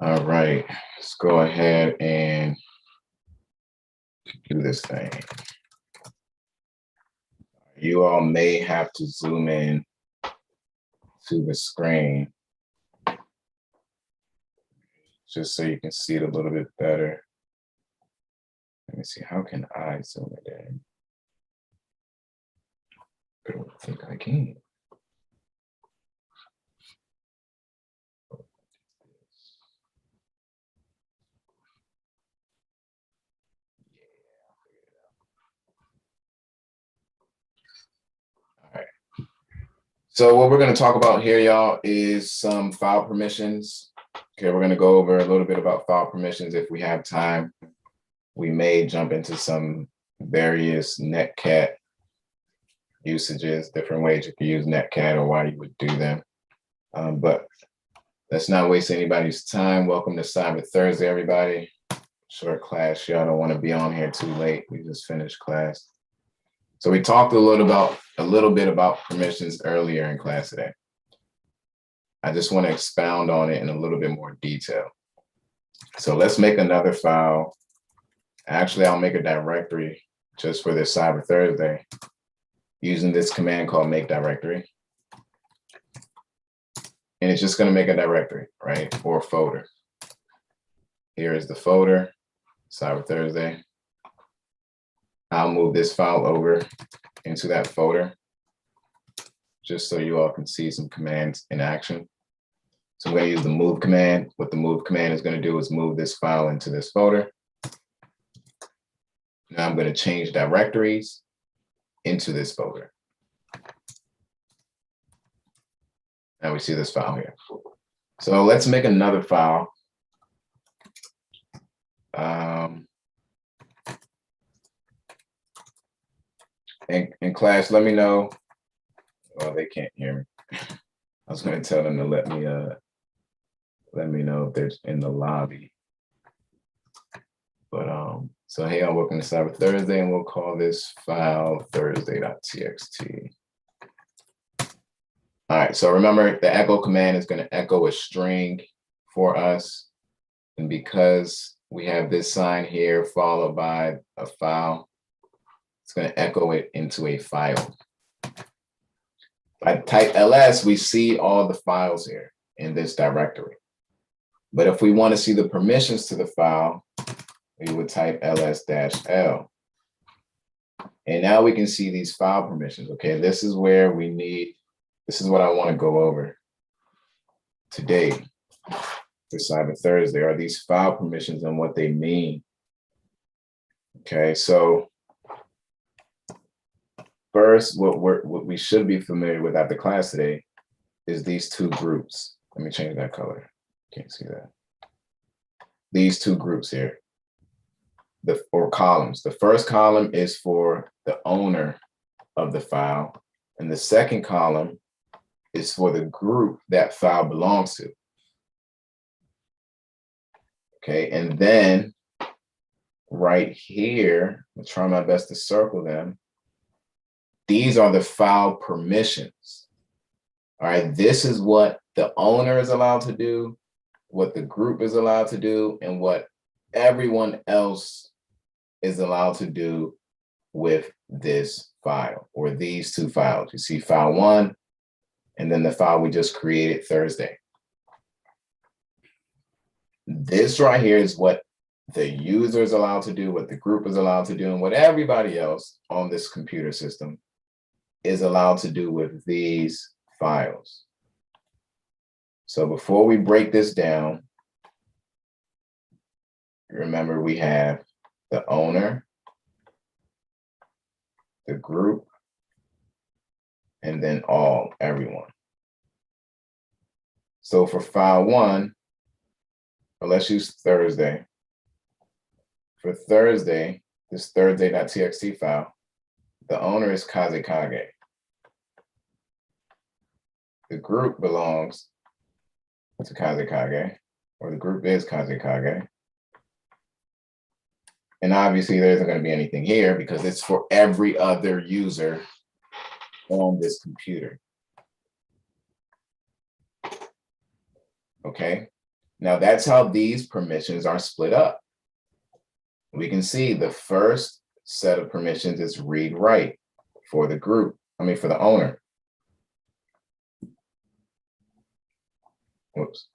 All right, let's go ahead and do this thing. You all may have to zoom in to the screen just so you can see it a little bit better. Let me see, how can I zoom it in? I don't think I can. All right. So what we're going to talk about here, y'all, is some file permissions. Okay, we're going to go over a little bit about file permissions if we have time. We may jump into some various netcat usages, different ways you can use netcat or why you would do them. But let's not waste anybody's time. Welcome to Cyber Thursday, everybody. Short class. Y'all don't want to be on here too late. We just finished class. So we talked a little bit about permissions earlier in class today. I just want to expound on it in a little bit more detail. So let's make another file. Actually, I'll make a directory just for this Cyber Thursday using this command called make directory. And it's just going to make a directory, right? Or a folder. Here is the folder, Cyber Thursday. I'll move this file over into that folder just so you all can see some commands in action. So I'm going to use the move command. What the move command is going to do is move this file into this folder. Now I'm going to change directories into this folder. Now we see this file here. So let's make another file. In class, let me know. Well, they can't hear me. I was going to tell them to let me know if they're in the lobby. But so hey, I'm welcome to Cyber Thursday, and we'll call this file thursday.txt. All right, so remember the echo command is going to echo a string for us. And because we have this sign here followed by a file, it's going to echo it into a file. If I type ls, we see all the files here in this directory. But if we want to see the permissions to the file, we would type ls-l. And now we can see these file permissions. Okay, this is where we need, this is what I want to go over today for Cyber Thursday, are these file permissions and what they mean. Okay, so first, what we should be familiar with after class today is these two groups. Let me change that color. Can't see that. These two groups here, or columns. The first column is for the owner of the file, and the second column is for the group that file belongs to. Okay, and then right here, I'll try my best to circle them. These are the file permissions. All right, this is what the owner is allowed to do, what the group is allowed to do, and what everyone else is allowed to do with this file or these two files. You see file one, and then the file we just created Thursday. This right here is what the user is allowed to do, what the group is allowed to do, and what everybody else on this computer system is allowed to do with these files. So before we break this down, remember we have the owner, the group, and then everyone. So for file one, let's use Thursday. For Thursday, this thursday.txt file, the owner is Kazekage. The group belongs to Kazekage, or the group is Kazekage. And obviously there isn't going to be anything here because it's for every other user on this computer. Okay, Now that's how these permissions are split up. We can see the first set of permissions is read write for the group, for the owner. Whoops.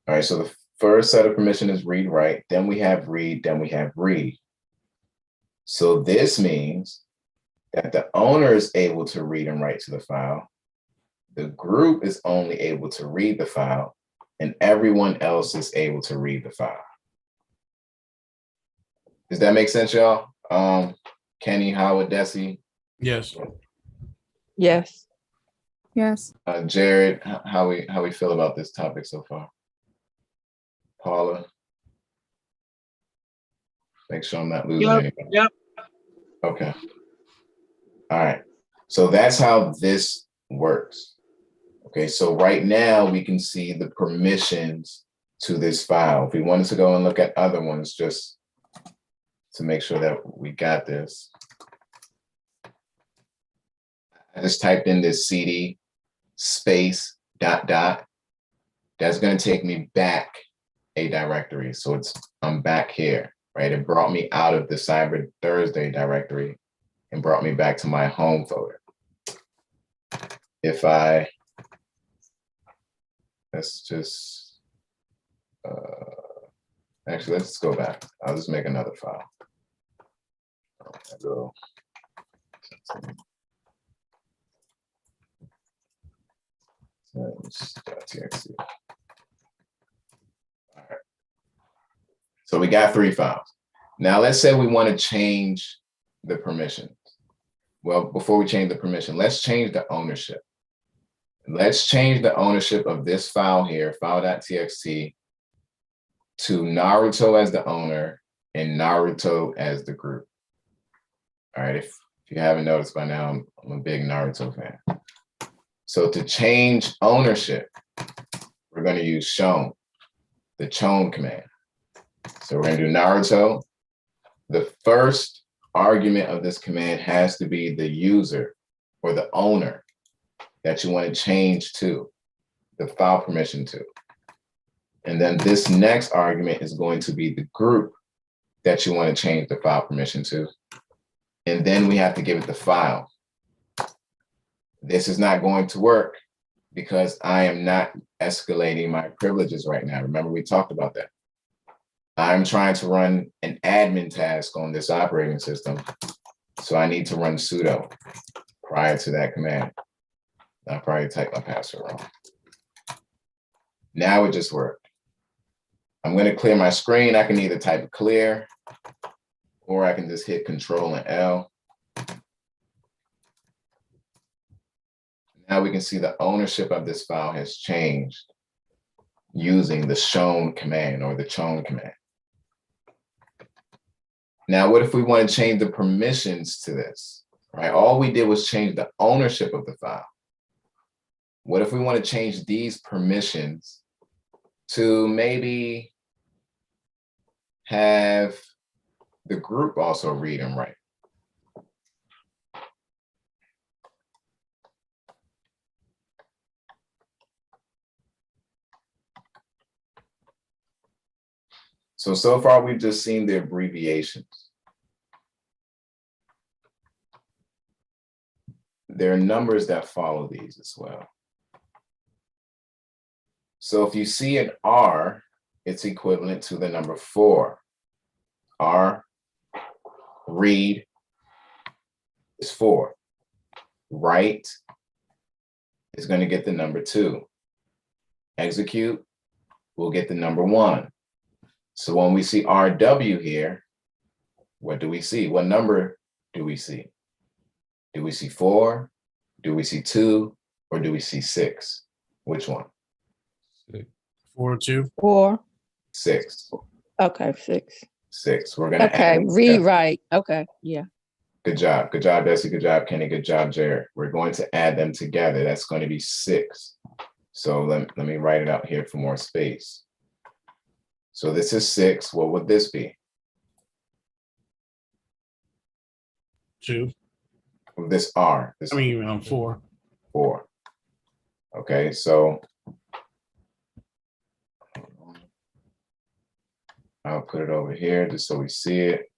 All right, so the first set of permission is read write, then we have read, then we have read. So this means that the owner is able to read and write to the file. The group is only able to read the file, and everyone else is able to read the file. Does that make sense, y'all? Kenny, Howard, Desi? Yes. Yes. Yes. Jared, how we feel about this topic so far? Paula? Make sure I'm not losing anything. Yep. Okay. All right. So that's how this works. Okay, so right now we can see the permissions to this file. If we wanted to go and look at other ones, just to make sure that we got this. I just typed in this CD space ... That's going to take me back a directory. So I'm back here, right? It brought me out of the Cyber Thursday directory and brought me back to my home folder. If I, let's just, actually, let's go back. I'll just make another file. I'll go. .txt. All right. So we got 3 files. Now let's say we want to change the permissions. Well, before we change the permission, let's change the ownership. Let's change the ownership of this file here, file.txt, to Naruto as the owner and Naruto as the group. All right, if you haven't noticed by now, I'm a big Naruto fan. So to change ownership, we're going to use Chown, the Chown command. So we're going to do Naruto. The first argument of this command has to be the user or the owner that you want to change to, the file permission to. And then this next argument is going to be the group that you want to change the file permission to. And then we have to give it the file. This is not going to work because I am not escalating my privileges right now. Remember, we talked about that. I'm trying to run an admin task on this operating system. So I need to run sudo prior to that command. I'll probably type my password wrong. Now it just worked. I'm going to clear my screen. I can either type clear or I can just hit Control and L. Now we can see the ownership of this file has changed using the Chown command or the Chown command. Now, what if we want to change the permissions to this, right? All we did was change the ownership of the file. What if we want to change these permissions to maybe have the group also read and write? So far, we've just seen the abbreviations. There are numbers that follow these as well. So if you see an R, it's equivalent to the number 4. R, read is 4. Write is going to get the number 2. Execute will get the number 1. So when we see RW here, what do we see? What number do we see? Do we see 4? Do we see 2? Or do we see 6? Which one? 4, 2. 4. 6. Okay, 6. 6. We're gonna Okay, rewrite. Okay, yeah. Good job. Good job, Bessie. Good job, Kenny. Good job, Jared. We're going to add them together. That's going to be 6. So let me write it out here for more space. So this is 6. What would this be? 2. This R. This 4. 4. Okay, so I'll put it over here just so we see it.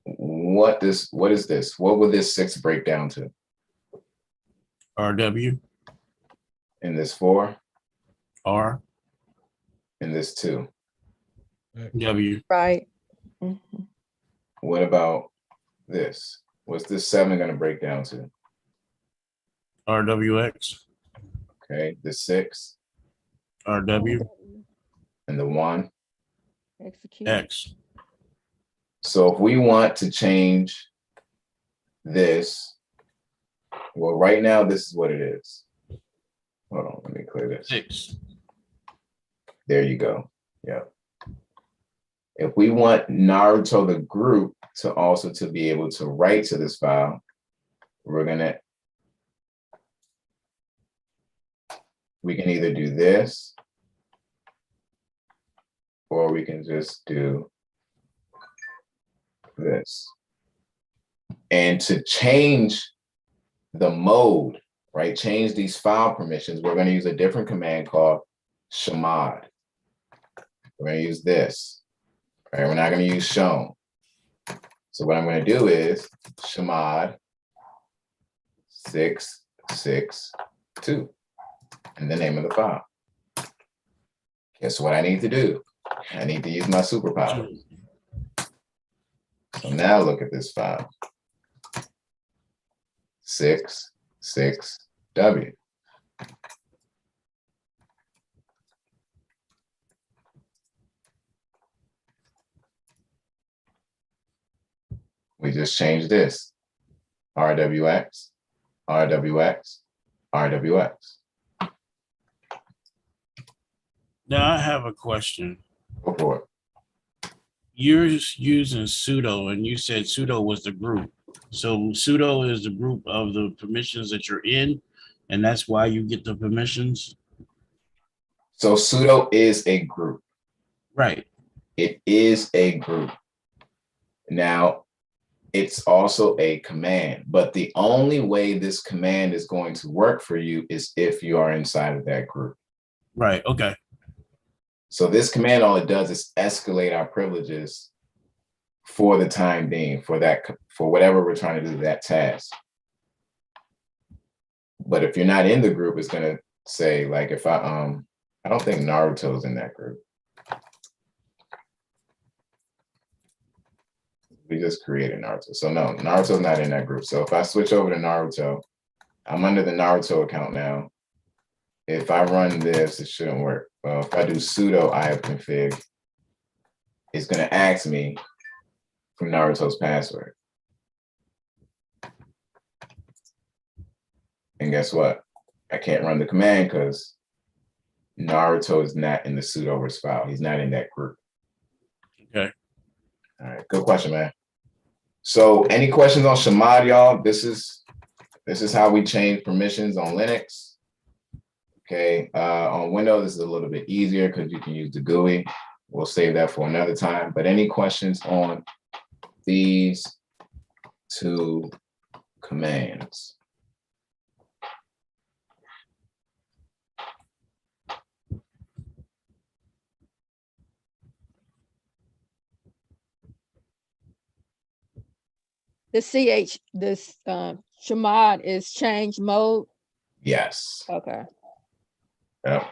What is this? What would this 6 break down to? RW, In this 4, R, in this 2. W, Right. Mhm. What about this? What's this 7 going to break down to? RWX, Okay, the 6 RW, and the 1. Execute. X. So if we want to change this, well, right now, this is what it is. Hold on, let me clear this. 6. There you go. Yeah. If we want Naruto, the group, to also to be able to write to this file, we can either do this, or we can just do this. And to change the mode, right? Change these file permissions, we're going to use a different command called Chmod. We're going to use this, right? We're not going to use shown. So what I'm going to do is Chmod 662 and the name of the file. Guess what I need to do? I need to use my superpower. So now look at this file. 66W. We just changed this. RWX, RWX, RWX. Now I have a question. Go for it. You're using pseudo, and you said pseudo was the group. So pseudo is the group of the permissions that you're in, and that's why you get the permissions. So pseudo is a group. Right. It is a group. Now, it's also a command, but the only way this command is going to work for you is if you are inside of that group. Right. Okay. So this command, all it does is escalate our privileges for the time being, for whatever we're trying to do, that task. But if you're not in the group, it's gonna say, like, if I don't think Naruto's in that group. We just created Naruto. So no, Naruto's not in that group. So if I switch over to Naruto, I'm under the Naruto account now. If I run this, it shouldn't work. Well, if I do sudo ifconfig, it's gonna ask me for Naruto's password. And guess what? I can't run the command because Naruto is not in the sudoverse file. He's not in that group. Okay. All right, good question, man. So any questions on Chmod, y'all? This is how we change permissions on Linux. Okay, on Windows, this is a little bit easier because you can use the GUI. We'll save that for another time. But any questions on these 2 commands? The this Chmod is change mode. Yes. Okay. Yep.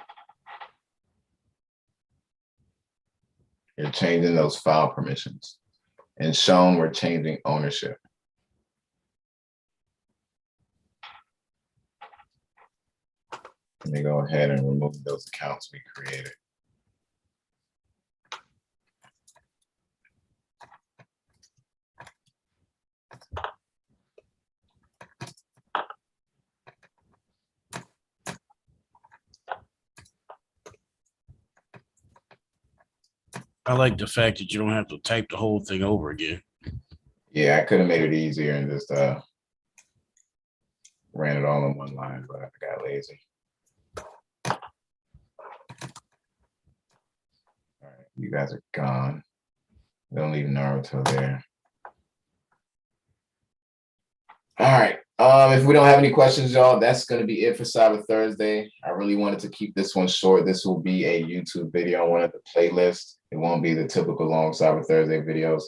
You're changing those file permissions. And shown, we're changing ownership. Let me go ahead and remove those accounts we created. I like the fact that you don't have to type the whole thing over again. Yeah, I could have made it easier and just ran it all in one line, but I got lazy. All right, you guys are gone. Don't leave Naruto there. All right, If we don't have any questions, y'all, that's going to be it for Cyber Thursday. I really wanted to keep this one short. This will be a YouTube video on one of the playlists. It won't be the typical long Cyber Thursday videos.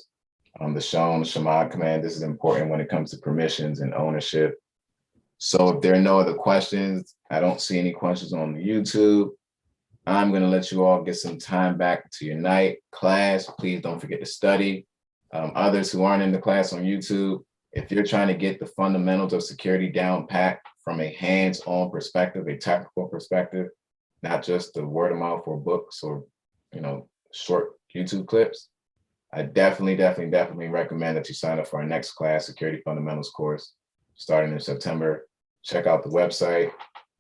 The Chown, the Chmod command, this is important when it comes to permissions and ownership. So if there are no other questions, I don't see any questions on the YouTube. I'm going to let you all get some time back to your night. Class, please don't forget to study. Others who aren't in the class on YouTube, if you're trying to get the fundamentals of security down pat from a hands-on perspective, a technical perspective, not just the word of mouth or books or, short YouTube clips, I definitely recommend that you sign up for our next class, Security Fundamentals course, starting in September. Check out the website,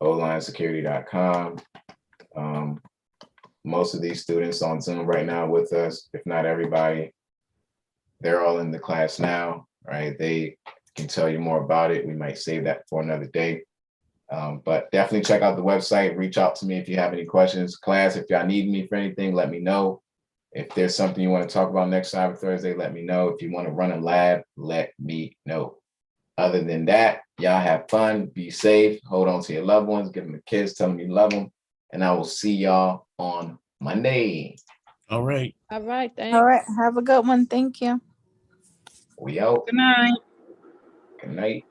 olinesecurity.com. Most of these students on Zoom right now with us, if not everybody, they're all in the class now, right? They can tell you more about it. We might save that for another day. But definitely check out the website. Reach out to me if you have any questions. Class, if y'all need me for anything, let me know. If there's something you want to talk about next Cyber Thursday, let me know. If you want to run a lab, let me know. Other than that, y'all have fun, be safe, hold on to your loved ones, give them a kiss, tell them you love them, and I will see y'all on Monday. All right. All right, thanks. All right. Have a good one. Thank you. We out. Good night. Good night.